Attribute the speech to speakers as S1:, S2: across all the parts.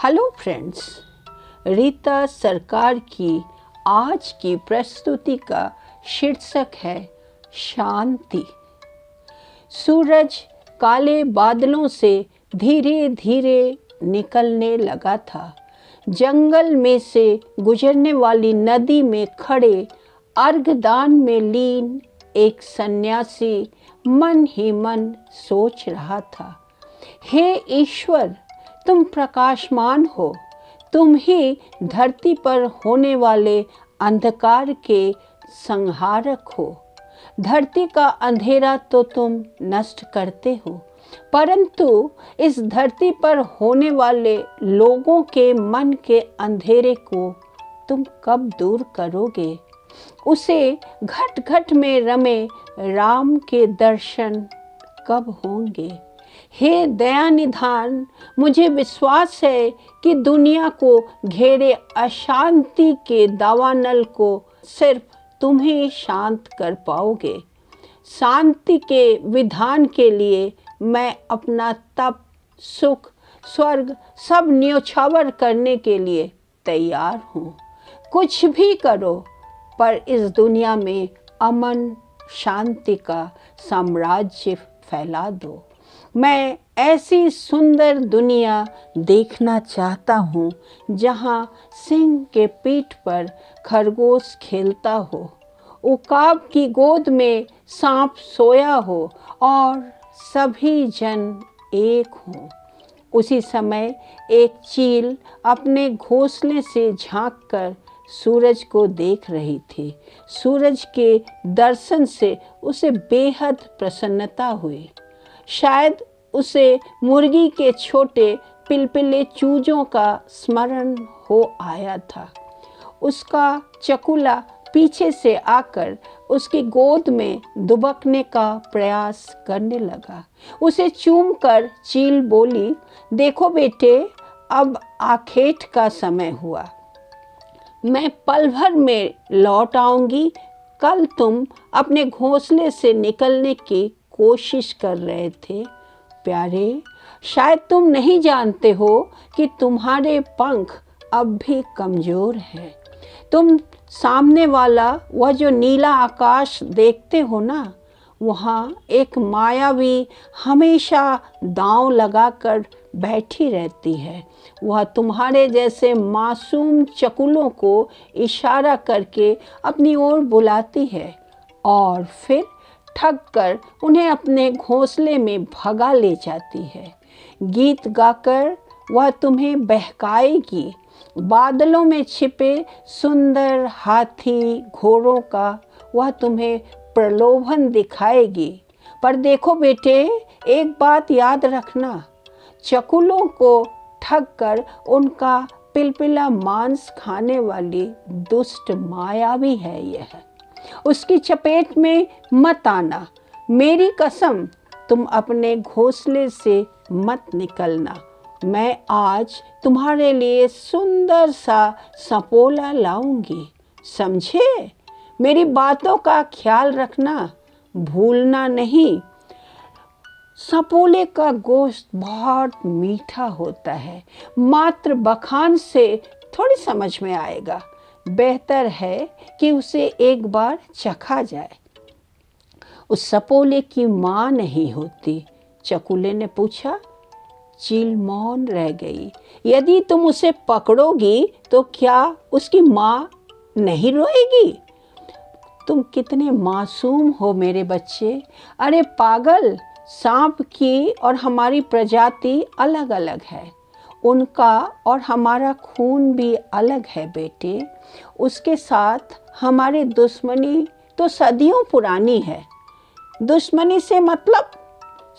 S1: Hello friends, Rita सरकार की आज की प्रस्तुति का शीर्षक है शांति। सूरज काले बादलों से धीरे धीरे निकलने लगा था। जंगल में से गुजरने वाली नदी में खड़े अर्घदान में लीन एक सन्यासी मन ही मन सोच रहा था, हे ईश्वर, तुम प्रकाशमान हो, तुम ही धरती पर होने वाले अंधकार के संहारक हो। धरती का अंधेरा तो तुम नष्ट करते हो, परंतु इस धरती पर होने वाले लोगों के मन के अंधेरे को तुम कब दूर करोगे? उसे घट घट में रमे राम के दर्शन कब होंगे? हे दया निधान, मुझे विश्वास है कि दुनिया को घेरे अशांति के दावानल को सिर्फ तुम ही शांत कर पाओगे। शांति के विधान के लिए मैं अपना तप, सुख, स्वर्ग सब न्योछावर करने के लिए तैयार हूँ। कुछ भी करो, पर इस दुनिया में अमन शांति का साम्राज्य फैला दो। मैं ऐसी सुंदर दुनिया देखना चाहता हूँ जहाँ सिंह के पीठ पर खरगोश खेलता हो, उकाब की गोद में सांप सोया हो और सभी जन एक हों। उसी समय एक चील अपने घोंसले से झांककर सूरज को देख रही थी। सूरज के दर्शन से उसे बेहद प्रसन्नता हुई। शायद उसे मुर्गी के छोटे पिलपिले चूजों का स्मरण हो आया था। उसका चकुला पीछे से आकर उसकी गोद में दुबकने का प्रयास करने लगा। उसे चूमकर चील बोली, देखो बेटे, अब आखेट का समय हुआ। मैं पल भर में लौट आऊंगी। कल तुम अपने घोंसले से निकलने की कोशिश कर रहे थे प्यारे। शायद तुम नहीं जानते हो कि तुम्हारे पंख अब भी कमज़ोर हैं। तुम सामने वाला वह जो नीला आकाश देखते हो ना, वहाँ एक मायावी हमेशा दांव लगाकर बैठी रहती है। वह तुम्हारे जैसे मासूम चकुलों को इशारा करके अपनी ओर बुलाती है और फिर ठग कर उन्हें अपने घोंसले में भगा ले जाती है। गीत गाकर वह तुम्हें बहकाएगी। बादलों में छिपे सुंदर हाथी घोड़ों का वह तुम्हें प्रलोभन दिखाएगी। पर देखो बेटे, एक बात याद रखना, चकुलों को ठग कर उनका पिलपिला मांस खाने वाली दुष्ट मायावी है यह। उसकी चपेट में मत आना। मेरी कसम, तुम अपने घोंसले से मत निकलना। मैं आज तुम्हारे लिए सुंदर सा सपोला लाऊंगी, समझे? मेरी बातों का ख्याल रखना, भूलना नहीं। सपोले का गोश्त बहुत मीठा होता है, मात्र बखान से थोड़ी समझ में आएगा। बेहतर है कि उसे एक बार चखा जाए। उस सपोले की माँ नहीं होती, चकुले ने पूछा। चील मौन रह गई। यदि तुम उसे पकड़ोगी तो क्या उसकी माँ नहीं रोएगी? तुम कितने मासूम हो मेरे बच्चे। अरे पागल, सांप की और हमारी प्रजाति अलग अलग है। उनका और हमारा खून भी अलग है बेटे। उसके साथ हमारी दुश्मनी तो सदियों पुरानी है। दुश्मनी से मतलब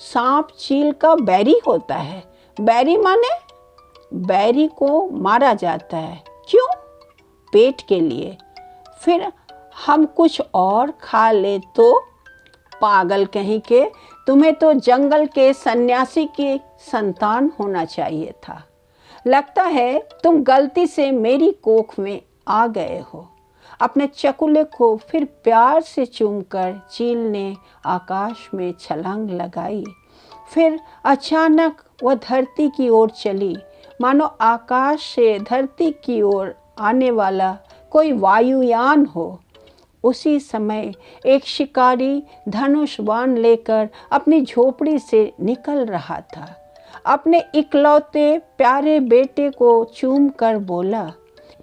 S1: सांप चील का बैरी होता है। बैरी माने बैरी को मारा जाता है। क्यों? पेट के लिए। फिर हम कुछ और खा ले तो? पागल कहीं के, तुम्हें तो जंगल के सन्यासी की संतान होना चाहिए था। लगता है तुम गलती से मेरी कोख में आ गए हो। अपने चकुले को फिर प्यार से चूमकर चील ने आकाश में छलांग लगाई। फिर अचानक वह धरती की ओर चली। मानो आकाश से धरती की ओर आने वाला कोई वायुयान हो। उसी समय एक शिकारी धनुष बाण लेकर अपनी झोपड़ी से निकल रहा था। अपने इकलौते प्यारे बेटे को चूम कर बोला,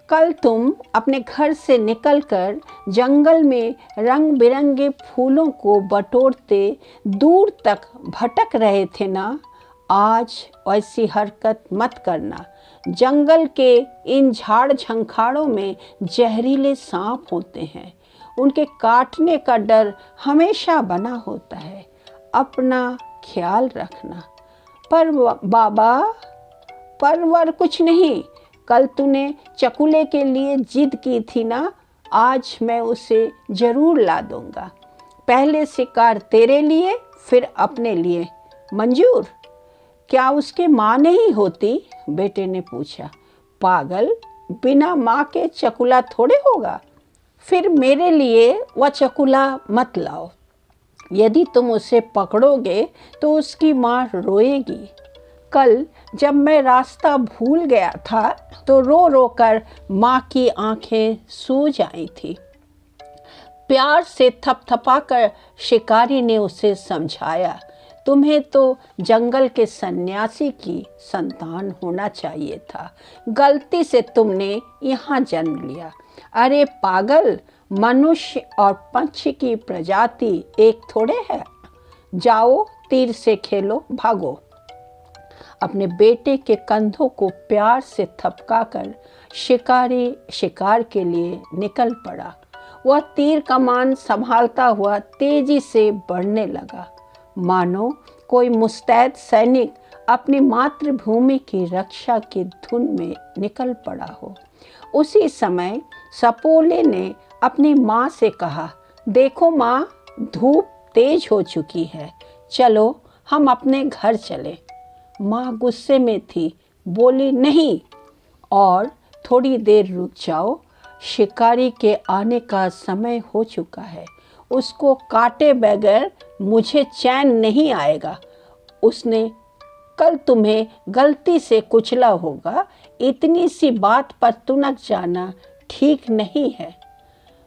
S1: कल तुम अपने घर से निकलकर जंगल में रंग बिरंगे फूलों को बटोरते दूर तक भटक रहे थे ना? आज ऐसी हरकत मत करना। जंगल के इन झाड़ झंखाड़ों में जहरीले सांप होते हैं, उनके काटने का डर हमेशा बना होता है। अपना ख्याल रखना। पर बाबा, परवर कुछ नहीं। कल तूने चकुले के लिए जिद की थी ना, आज मैं उसे जरूर ला दूंगा। पहले शिकार तेरे लिए, फिर अपने लिए। मंजूर? क्या उसके माँ नहीं होती? बेटे ने पूछा। पागल, बिना माँ के चकुला थोड़े होगा। फिर मेरे लिए वह चकुला मत लाओ। यदि तुम उसे पकड़ोगे तो उसकी माँ रोएगी। कल जब मैं रास्ता भूल गया था तो रो रो कर माँ की आंखें सूज आई थी। प्यार से थपथपाकर शिकारी ने उसे समझाया, तुम्हें तो जंगल के सन्यासी की संतान होना चाहिए था। गलती से तुमने यहाँ जन्म लिया। अरे पागल, मनुष्य और पंछी की प्रजाति एक थोड़े है। जाओ, तीर से खेलो, भागो। अपने बेटे के कंधों को प्यार से थपकाकर शिकारी शिकार के लिए निकल पड़ा। वह तीर कमान संभालता हुआ तेजी से बढ़ने लगा, मानो कोई मुस्तैद सैनिक अपनी मातृभूमि की रक्षा की धुन में निकल पड़ा हो। उसी समय सपोले ने अपनी माँ से कहा, देखो माँ, धूप तेज हो चुकी है, चलो हम अपने घर चलें। माँ गुस्से में थी, बोली, नहीं, और थोड़ी देर रुक जाओ, शिकारी के आने का समय हो चुका है। उसको काटे बगैर मुझे चैन नहीं आएगा। उसने कल तुम्हें गलती से कुचला होगा, इतनी सी बात पर तुनक जाना ठीक नहीं है।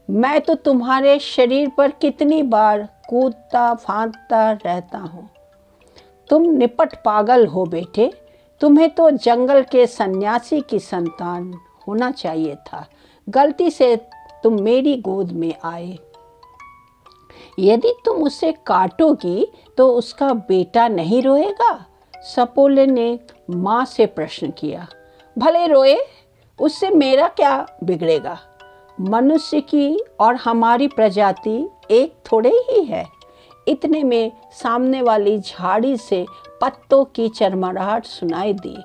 S1: मैं तो तुम्हारे शरीर पर कितनी बार कूदता फांदता रहता हूँ। तुम निपट पागल हो बेटे, तुम्हें तो जंगल के सन्यासी की संतान होना चाहिए था। गलती से तुम मेरी गोद में आए। यदि तुम उसे काटोगी तो उसका बेटा नहीं रोएगा? सपोले ने माँ से प्रश्न किया। भले रोए, उससे मेरा क्या बिगड़ेगा? मनुष्य की और हमारी प्रजाति एक थोड़े ही है। इतने में सामने वाली झाड़ी से पत्तों की चरमराहट सुनाई दी।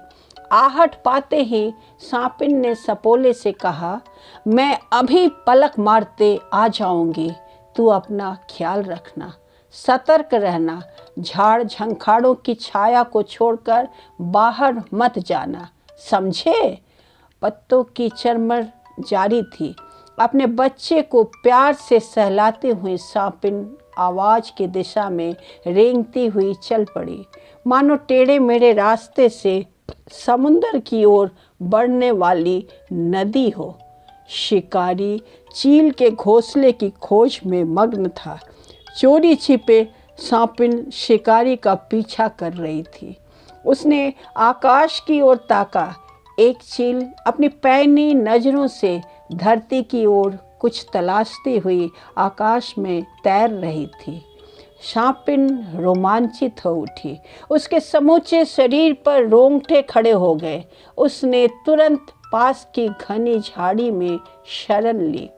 S1: आहट पाते ही सांपिन ने सपोले से कहा, मैं अभी पलक मारते आ जाऊंगी, तू अपना ख्याल रखना, सतर्क रहना, झाड़ झंखाड़ों की छाया को छोड़कर बाहर मत जाना, समझे? पत्तों की चरमर जारी थी। अपने बच्चे को प्यार से सहलाते हुए सांपिन आवाज की दिशा में रेंगती हुई चल पड़ी, मानो टेढ़े मेढ़े रास्ते से समुंदर की ओर बढ़ने वाली नदी हो। शिकारी चील के घोंसले की खोज में मग्न था। चोरी छिपे सांपिन शिकारी का पीछा कर रही थी। उसने आकाश की ओर ताका। एक चील अपनी पैनी नजरों से धरती की ओर कुछ तलाशती हुई आकाश में तैर रही थी। सांपिन रोमांचित हो उठी। उसके समूचे शरीर पर रोंगटे खड़े हो गए। उसने तुरंत पास की घनी झाड़ी में शरण ली।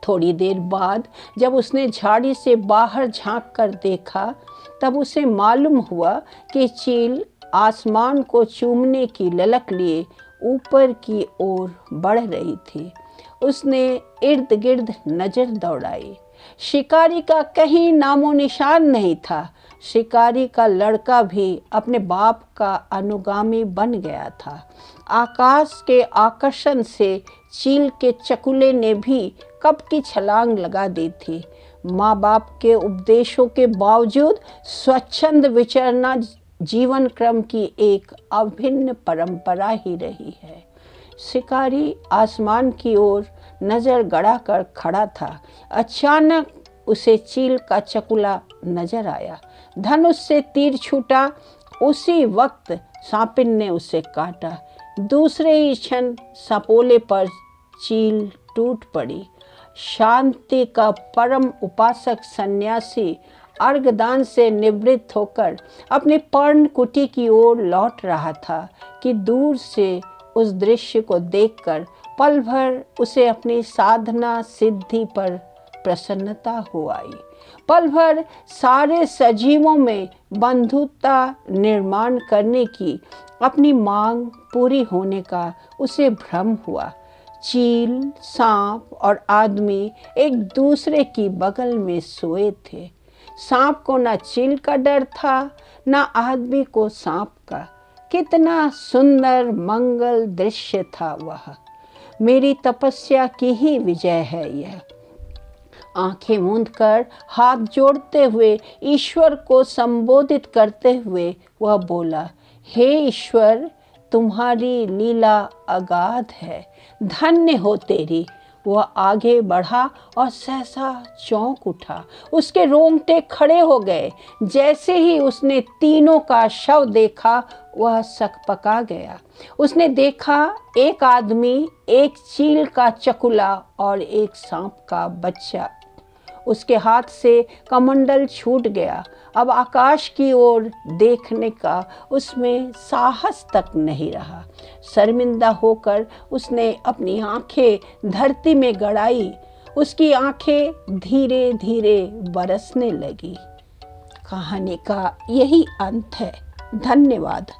S1: थोड़ी देर बाद जब उसने झाड़ी से बाहर झांक कर देखा, तब उसे मालूम हुआ कि चील आसमान को चूमने की ललक लिए ऊपर की ओर बढ़ रही थी। उसने इर्द गिर्द नजर दौड़ाई। शिकारी का कहीं नामो निशान नहीं था। शिकारी का लड़का भी अपने बाप का अनुगामी बन गया था। आकाश के आकर्षण से चील के चकुले ने भी कब की छलांग लगा दी थी। माँ बाप के उपदेशों के बावजूद स्वच्छंद विचरना जीवन क्रम की एक अभिन्न परंपरा ही रही है। शिकारी आसमान की ओर नजर गड़ाकर खड़ा था। अचानक उसे चील का चकुला नजर आया। धनुष से तीर छूटा। उसी वक्त सांपिन ने उसे काटा। दूसरे ही क्षण सपोले पर चील टूट पड़ी। शांति का परम उपासक सन्यासी अर्घदान से निवृत्त होकर अपनी पर्ण कुटी की ओर लौट रहा था कि दूर से उस दृश्य को देखकर पल भर उसे अपनी साधना सिद्धि पर प्रसन्नता हो आई। पल भर सारे सजीवों में बंधुता निर्माण करने की अपनी मांग पूरी होने का उसे भ्रम हुआ। चील, सांप और आदमी एक दूसरे की बगल में सोए थे। सांप को न चील का डर था, न आदमी को सांप का। कितना सुंदर मंगल दृश्य था वह। मेरी तपस्या की ही विजय है यह। आंखें मूंदकर हाथ जोड़ते हुए ईश्वर को संबोधित करते हुए वह बोला, हे ईश्वर, तुम्हारी लीला अगाध है, धन्य हो तेरी। वह आगे बढ़ा और सहसा चौंक उठा। उसके रोंगटे खड़े हो गए। जैसे ही उसने तीनों का शव देखा वह सकपका गया। उसने देखा एक आदमी, एक चील का चकुला और एक सांप का बच्चा। उसके हाथ से कमंडल छूट गया। अब आकाश की ओर देखने का उसमें साहस तक नहीं रहा। शर्मिंदा होकर उसने अपनी आंखें धरती में गड़ाई। उसकी आंखें धीरे धीरे बरसने लगी। कहानी का यही अंत है। धन्यवाद।